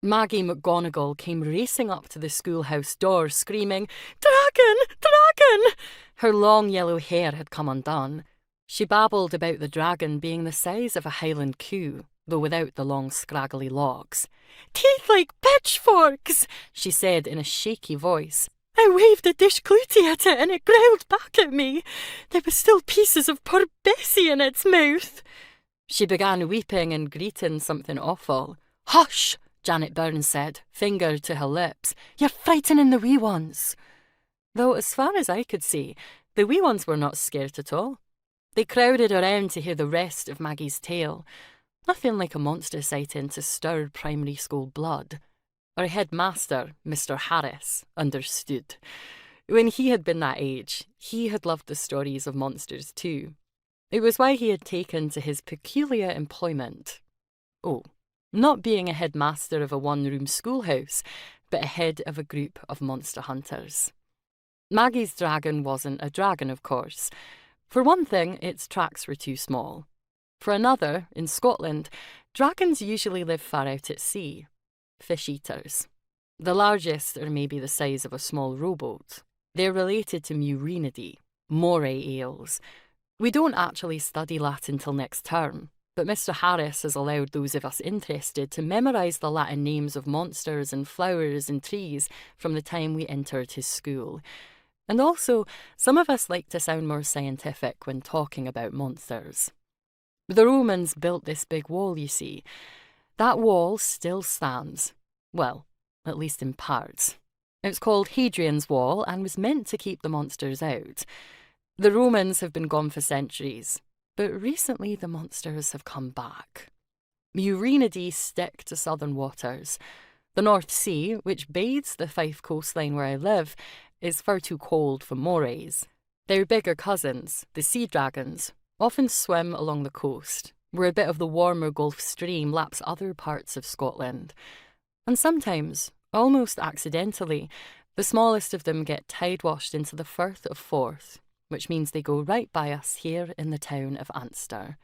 Maggie McGonagal came racing up to the schoolhouse door, screaming, "Dragon! Dragon!" Her long yellow hair had come undone. She babbled about the dragon being the size of a Highland coo, though without the long scraggly locks. "Teeth like pitchforks," she said in a shaky voice. "I waved a dish clootie at it and it growled back at me. There were still pieces of poor Bessie in its mouth." She began weeping and greeting something awful. "Hush!" Janet Byrne said, finger to her lips. "You're frightening the wee ones." Though as far as I could see, the wee ones were not scared at all. They crowded around to hear the rest of Maggie's tale. Nothing like a monster sighting to stir primary school blood. Our headmaster, Mr. Harris, understood. When he had been that age, he had loved the stories of monsters too. It was why he had taken to his peculiar employment. Oh, not being a headmaster of a one-room schoolhouse, but a head of a group of monster hunters. Maggie's dragon wasn't a dragon, of course. For one thing, its tracks were too small. For another, in Scotland, dragons usually live far out at sea. Fish-eaters. The largest are maybe the size of a small rowboat. They're related to Murinidae, moray eels. We don't actually study Latin till next term, but Mr. Harris has allowed those of us interested to memorise the Latin names of monsters and flowers and trees from the time we entered his school. And also, some of us like to sound more scientific when talking about monsters. The Romans built this big wall, you see. That wall still stands. Well, at least in parts. It's called Hadrian's Wall and was meant to keep the monsters out. The Romans have been gone for centuries, but recently the monsters have come back. Murinidae stick to southern waters. The North Sea, which bathes the Fife coastline where I live, is far too cold for morays. Their bigger cousins, the sea dragons, often swim along the coast, where a bit of the warmer Gulf Stream laps other parts of Scotland. And sometimes, almost accidentally, the smallest of them get tide-washed into the Firth of Forth, which means they go right by us here in the town of Ansthruther.